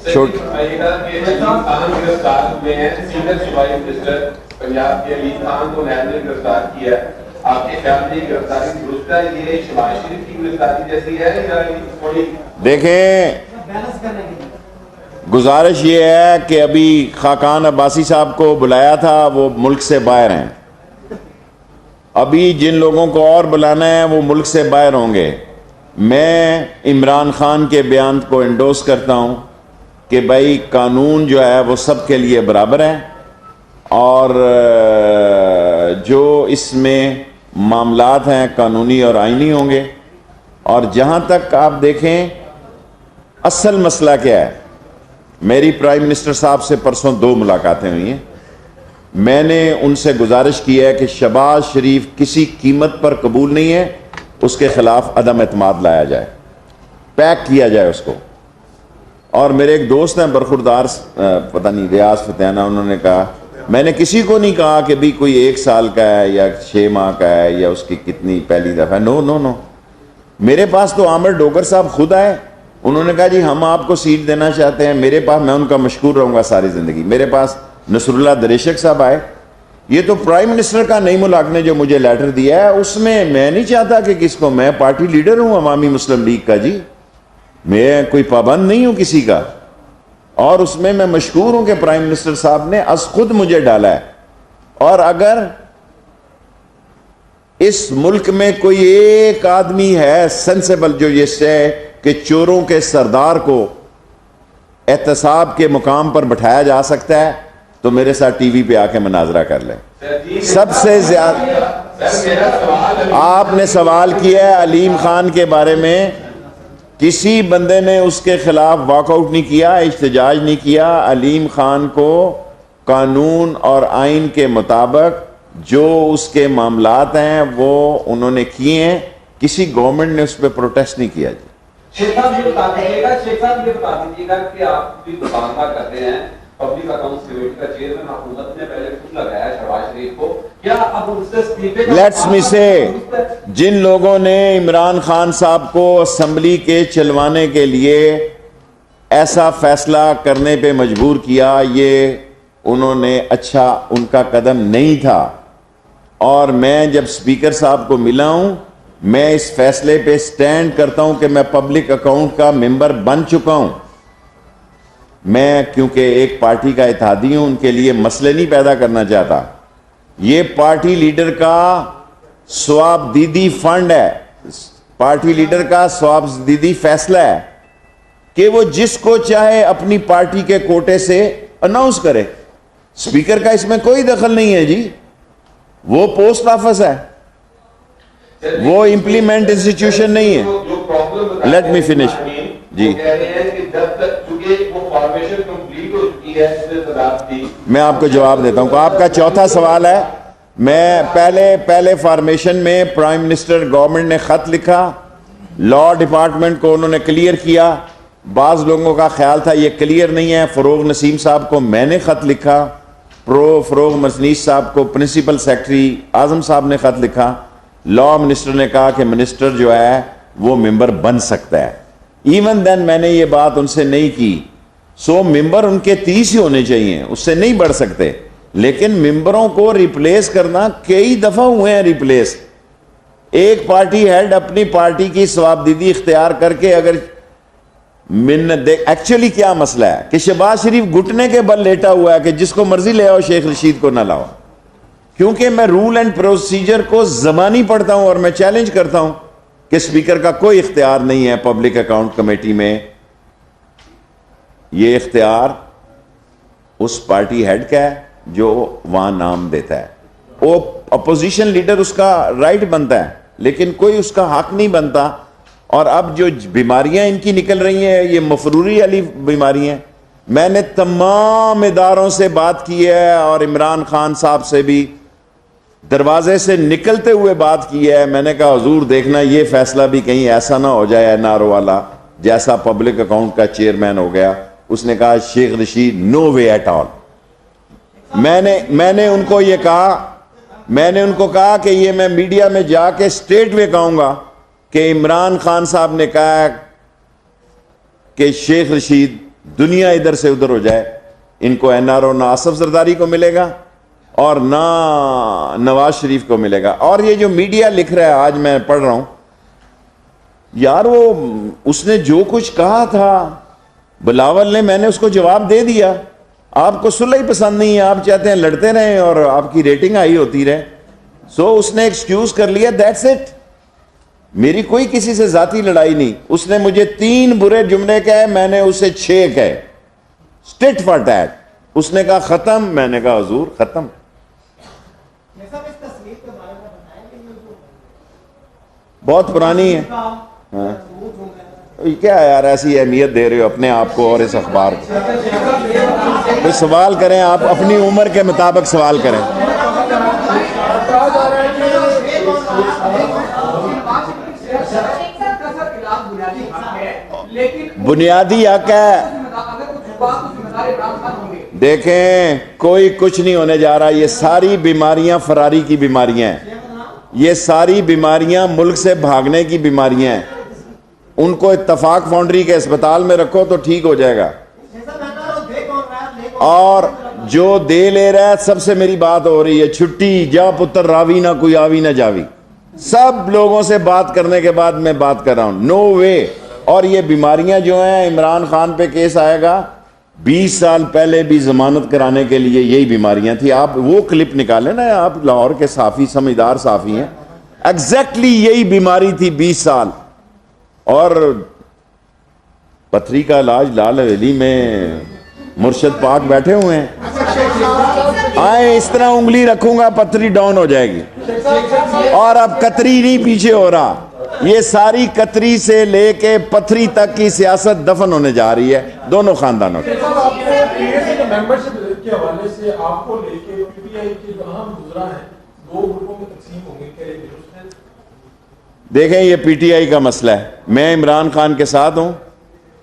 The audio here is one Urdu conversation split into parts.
چھوٹ گرفتار ہوئے ہیں، سینئر صوبائی منسٹر پنجاب کے علی خان کو نیب نے گرفتار کیا ہے. آپ کے خیال میں یہ گرفتاری درست ہے؟ یہ شہباز شریف کی گرفتاری جیسی ہے یا تھوڑی؟ دیکھیں، گزارش یہ ہے کہ ابھی خاقان عباسی صاحب کو بلایا تھا، وہ ملک سے باہر ہیں. ابھی جن لوگوں کو اور بلانا ہے وہ ملک سے باہر ہوں گے. میں عمران خان کے بیان کو انڈوس کرتا ہوں کہ بھائی قانون جو ہے وہ سب کے لیے برابر ہے، اور جو اس میں معاملات ہیں قانونی اور آئینی ہوں گے. اور جہاں تک آپ دیکھیں اصل مسئلہ کیا ہے، میری پرائم منسٹر صاحب سے پرسوں 2 ملاقاتیں ہوئی ہیں. میں نے ان سے گزارش کی ہے کہ شہباز شریف کسی قیمت پر قبول نہیں ہے، اس کے خلاف عدم اعتماد لایا جائے، پیک کیا جائے اس کو. اور میرے ایک دوست ہیں برخوردار، پتہ نہیں ریاض فتحانہ، انہوں نے کہا میں نے کسی کو نہیں کہا کہ بھی کوئی 1 سال کا ہے یا 6 ماہ کا ہے یا اس کی کتنی پہلی دفعہ. نو. میرے پاس تو عامر ڈوگر صاحب خود آئے، انہوں نے کہا جی ہم آپ کو سیٹ دینا چاہتے ہیں. میرے پاس، میں ان کا مشکور رہوں گا ساری زندگی، میرے پاس نصر اللہ دریشک صاحب آئے. یہ تو پرائم منسٹر کا نعیم الحق نے جو مجھے لیٹر دیا ہے اس میں میں نہیں چاہتا کہ کس کو، میں پارٹی لیڈر ہوں عوامی مسلم لیگ کا، جی میں کوئی پابند نہیں ہوں کسی کا. اور اس میں مشکور ہوں کہ پرائم منسٹر صاحب نے از خود مجھے ڈالا ہے. اور اگر اس ملک میں کوئی ایک آدمی ہے سینسیبل جو یہ سے کہ چوروں کے سردار کو احتساب کے مقام پر بٹھایا جا سکتا ہے تو میرے ساتھ ٹی وی پہ آ کے مناظرہ کر لیں. سب سے زیادہ آپ نے سوال کیا ہے علیم خان کے بارے میں، کسی بندے نے اس کے خلاف واک آؤٹ نہیں کیا، احتجاج نہیں کیا. علیم خان کو قانون اور آئین کے مطابق جو اس کے معاملات ہیں وہ انہوں نے کیے ہیں، کسی گورنمنٹ نے اس پہ پروٹیسٹ نہیں کیا. جی شیخ صاحب یہ بتا دیجیے گا کہ آپ بھی مطالبہ کرتے ہیں پبلک اکاؤنٹس کمیٹی کا چیئرمین، حکومت نے پہلے خود لگایا شہباز شریف کو، کیا اب ان سے استعفے کا لیٹس می سے، جن لوگوں نے عمران خان صاحب کو اسمبلی کے چلوانے کے لیے ایسا فیصلہ کرنے پہ مجبور کیا، یہ انہوں نے اچھا ان کا قدم نہیں تھا. اور میں جب اسپیکر صاحب کو ملا ہوں میں اس فیصلے پہ سٹینڈ کرتا ہوں کہ میں پبلک اکاؤنٹ کا ممبر بن چکا ہوں. میں کیونکہ ایک پارٹی کا اتحادی ہوں، ان کے لیے مسئلے نہیں پیدا کرنا چاہتا. یہ پارٹی لیڈر کا ثواب دیدی فنڈ ہے، پارٹی لیڈر کا ثواب دیدی فیصلہ ہے کہ وہ جس کو چاہے اپنی پارٹی کے کوٹے سے اناؤنس کرے. اسپیکر کا اس میں کوئی دخل نہیں ہے جی، وہ پوسٹ آفس ہے، وہ امپلیمنٹ انسٹیٹیوشن نہیں ہے. Let me finish. جی میں آپ کو جواب دیتا ہوں. آپ کا چوتھا سوال ہے، میں پہلے فارمیشن میں پرائم منسٹر گورنمنٹ نے خط لکھا، لاء ڈپارٹمنٹ کو انہوں نے کلیئر کیا. بعض لوگوں کا خیال تھا یہ کلیئر نہیں ہے. فروغ نسیم صاحب کو میں نے خط لکھا، فروغ مسنیس صاحب کو پرنسپل سیکرٹری اعظم صاحب نے خط لکھا. لاء منسٹر نے کہا کہ منسٹر جو ہے وہ ممبر بن سکتا ہے. ایون دین میں نے یہ بات ان سے نہیں کی. سو ممبر ان کے 30 ہی ہونے چاہیے، اس سے نہیں بڑھ سکتے. لیکن ممبروں کو ریپلیس کرنا کئی دفعہ ہوئے ہیں ریپلیس. ایک پارٹی ہیڈ اپنی پارٹی کی ثوابدیدی اختیار کر کے اگر ایکچولی کیا مسئلہ ہے کہ شہباز شریف گھٹنے کے بل لیٹا ہوا ہے کہ جس کو مرضی لے آؤ، شیخ رشید کو نہ لاؤ. کیونکہ میں رول اینڈ پروسیجر کو زبانی پڑھتا ہوں اور میں چیلنج کرتا ہوں کہ اسپیکر کا کوئی اختیار نہیں ہے پبلک اکاؤنٹ کمیٹی میں. یہ اختیار اس پارٹی ہیڈ کا ہے جو وہاں نام دیتا ہے. وہ اپوزیشن لیڈر اس کا رائٹ بنتا ہے لیکن کوئی اس کا حق نہیں بنتا. اور اب جو بیماریاں ان کی نکل رہی ہیں یہ مفروری والی بیماریاں. میں نے تمام اداروں سے بات کی ہے اور عمران خان صاحب سے بھی دروازے سے نکلتے ہوئے بات کی ہے. میں نے کہا حضور دیکھنا یہ فیصلہ بھی کہیں ایسا نہ ہو جائے این آر او والا جیسا پبلک اکاؤنٹ کا چیئرمین ہو گیا. اس نے کہا شیخ رشید نو وے ایٹ آل. میں نے ان کو یہ کہا، میں نے ان کو کہا کہ یہ میں میڈیا میں جا کے اسٹیٹ وے کہوں گا کہ عمران خان صاحب نے کہا کہ شیخ رشید دنیا ادھر سے ادھر ہو جائے، ان کو NRO نہ آصف زرداری کو ملے گا اور نہ نواز شریف کو ملے گا۔ اور یہ جو میڈیا لکھ رہا ہے، آج میں پڑھ رہا ہوں یار، وہ اس نے جو کچھ کہا تھا بلاول نے، میں نے اس کو جواب دے دیا۔ آپ کو صلح ہی پسند نہیں ہے، آپ چاہتے ہیں لڑتے رہیں اور آپ کی ریٹنگ ہائی ہوتی رہے، سو اس نے ایکسکیوز کر لیا، دیٹس اٹ۔ میری کوئی کسی سے ذاتی لڑائی نہیں۔ اس نے مجھے 3 برے جملے کہے، میں نے اسے 6 کہے، اسٹٹ فار ٹیٹ۔ اس نے کہا ختم، میں نے کہا حضور ختم۔ بہت پرانی ہے۔ ہاں کیا یار ایسی اہمیت دے رہے ہو اپنے آپ کو اور اس اخبار کو؟ کوئی سوال کریں، آپ اپنی عمر کے مطابق سوال کریں۔ بنیادی حق ہے۔ دیکھیں کوئی کچھ نہیں ہونے جا رہا، یہ ساری بیماریاں فراری کی بیماریاں ہیں، یہ ساری بیماریاں ملک سے بھاگنے کی بیماریاں ہیں۔ ان کو اتفاق فاؤنڈری کے اسپتال میں رکھو تو ٹھیک ہو جائے گا۔ اور جو دے لے رہا ہے، سب سے میری بات ہو رہی ہے، چھٹی جا پتر راوی نہ کوئی آوی نہ جاوی، سب لوگوں سے بات کرنے کے بعد میں بات کر رہا ہوں، نو وے۔ اور یہ بیماریاں جو ہیں، عمران خان پہ کیس آئے گا، 20 سال پہلے بھی ضمانت کرانے کے لیے یہی بیماریاں تھی۔ آپ وہ کلپ نکالیں نا، آپ لاہور کے صحافی سمجھدار صحافی ہیں، ایگزیکٹلی یہی بیماری تھی 20 سال۔ اور پتھری کا علاج لال حویلی میں مرشد پاک بیٹھے ہوئے ہیں، آئے اس طرح انگلی رکھوں گا پتھری ڈاؤن ہو جائے گی۔ اور اب قطری نہیں پیچھے ہو رہا، یہ ساری قطری سے لے کے پتھری تک کی سیاست دفن ہونے جا رہی ہے دونوں خاندانوں کی۔ دیکھیں یہ پی ٹی آئی کا مسئلہ ہے، میں عمران خان کے ساتھ ہوں۔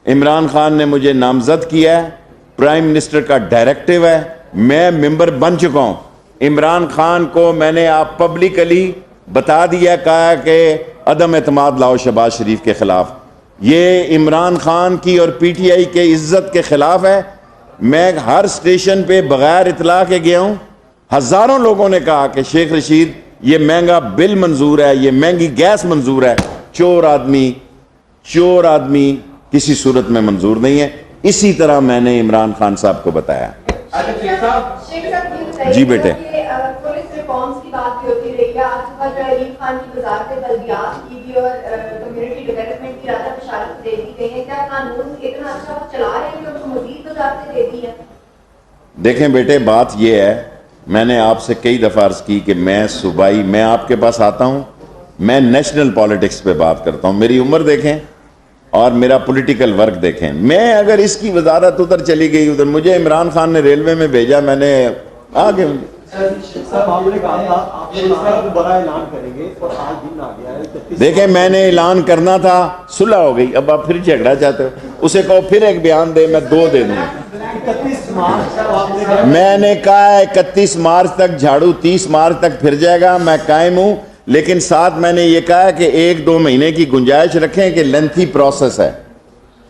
عمران خان نے مجھے نامزد کیا ہے، پرائم منسٹر کا ڈائریکٹیو ہے، میں ممبر بن چکا ہوں۔ عمران خان کو میں نے آپ پبلکلی بتا دیا، کہا کہ عدم اعتماد لاؤ شہباز شریف کے خلاف۔ یہ عمران خان کی اور پی ٹی آئی کے عزت کے خلاف ہے۔ میں ہر اسٹیشن پہ بغیر اطلاع کے گیا ہوں، ہزاروں لوگوں نے کہا کہ شیخ رشید یہ مہنگا بل منظور ہے، یہ مہنگی گیس منظور ہے، چور آدمی کسی صورت میں منظور نہیں ہے۔ اسی طرح میں نے عمران خان صاحب کو بتایا۔ جی بیٹے، پولیس ریفارمز کی بات بھی ہوتی رہی ہے، آج صبح جو علیم خان کی وزارت بلدیات کی بھی اور کمیونٹی ڈیولپمنٹ کی راجہ بشارت دے دی گئی ہے، کیا قانون اتنا اچھا وہ چلا رہے ہیں کہ ان کو مزید وزارتیں دے دی ہیں؟ دیکھیں بیٹے، بات یہ ہے، میں نے آپ سے کئی دفعہ عرض کی کہ میں صوبائی، میں آپ کے پاس آتا ہوں، میں نیشنل پالیٹکس پہ بات کرتا ہوں، میری عمر دیکھیں اور میرا پولیٹیکل ورک دیکھیں۔ میں اگر اس کی وزارت ادھر چلی گئی، ادھر مجھے عمران خان نے ریلوے میں بھیجا، میں نے آگے دیکھیں میں نے اعلان کرنا تھا، صلح ہو گئی، اب آپ پھر جھگڑا چاہتے ہو، اسے کہو پھر ایک بیان دے، میں 2 دے دوں۔ میں نے کہا 31 مارچ تک جھاڑو 30 مارچ تک پھر جائے گا، میں قائم ہوں، لیکن ساتھ میں نے یہ کہا کہ 1-2 مہینے کی گنجائش رکھیں کہ لینتھی پروسیس ہے۔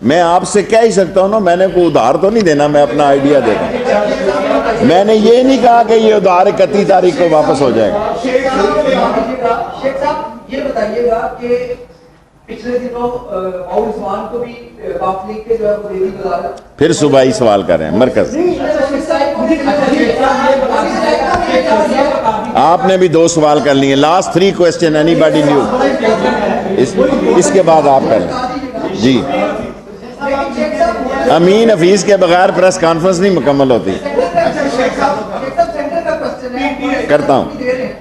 میں آپ سے کہہ ہی سکتا ہوں نا، میں نے کوئی ادھار تو نہیں دینا، میں اپنا آئیڈیا دے دوں۔ میں نے یہ نہیں کہا کہ یہ ادھار 31 تاریخ کو واپس ہو جائے گا۔ شیخ صاحب یہ بتائیے گا کہ پچھلے دنوں اور عثمان کو بھی وقف لیگ کے جو ہے وہ دیوی وزارت، پھر صوبائی سوال کر رہے ہیں مرکز، آپ نے بھی 2 سوال کر لیے، last 3 question anybody new, اس کے بعد آپ کر لیں۔ جی امین حفیظ کے بغیر پریس کانفرنس نہیں مکمل ہوتی۔ کرتا ہوں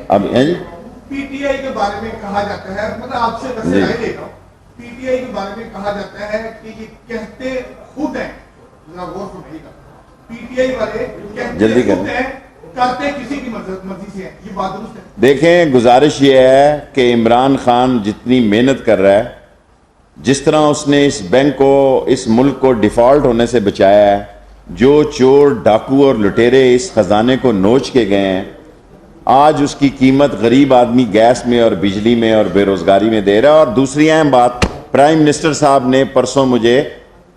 اب جی پی ٹی آئی کے بارے میں کہا جاتا ہے، مطلب آپ سے بس رائے لے رہا ہوں، پی ٹی آئی کے بارے میں کہا جاتا ہے کہ یہ کہتے خود ہیں، غور فرمائیے گا، پی ٹی آئی والے جلدی کہتے خود ہیں، کرتے کسی کی مرضی سے ہیں، یہ بات درست ہے؟ دیکھیں گزارش یہ ہے کہ عمران خان جتنی محنت کر رہا ہے، جس طرح اس نے اس بینک کو، اس ملک کو ڈیفالٹ ہونے سے بچایا ہے، جو چور ڈاکو اور لٹیرے اس خزانے کو نوچ کے گئے ہیں، آج اس کی قیمت غریب آدمی گیس میں اور بجلی میں اور بے روزگاری میں دے رہا ہے۔ اور دوسری اہم بات، پرائم منسٹر صاحب نے پرسوں مجھے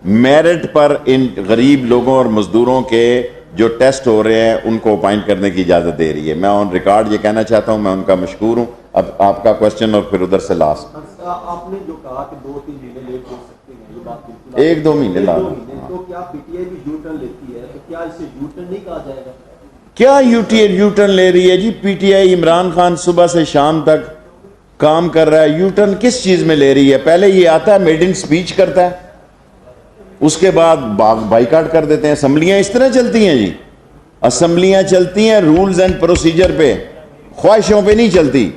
میرٹ پر ان غریب لوگوں اور مزدوروں کے جو ٹیسٹ ہو رہے ہیں ان کو اپائنٹ کرنے کی اجازت دے رہی ہے. میں آن ریکارڈ یہ کہنا چاہتا ہوں میں ان کا مشکور ہوں. اب آپ کا کوشچن اور پھر ادھر سے لاسٹ. آپ نے جو کہا کہ 2-3 مہینے لیٹ ہو سکتے ہیں یہ بات بالکل 1-2 مہینے لا تو کیا پی ٹی آئی بھی یو ٹرن لیتی ہے تو کیا اسے یو ٹرن نہیں کہا جائے گا؟ کیا یو ٹرن لے رہی ہے جی P T I? Imran Khan صبح سے شام تک کام کر رہا ہے. یو ٹرن کس چیز میں لے رہی ہے؟ پہلے یہ آتا ہے میڈنگ سپیچ کرتا ہے, اس کے بعد بائیکاٹ کر دیتے ہیں. اسمبلیاں اس طرح چلتی ہیں جی, اسمبلیاں چلتی ہیں رولز اینڈ پروسیجر پہ, خواہشوں پہ نہیں چلتی.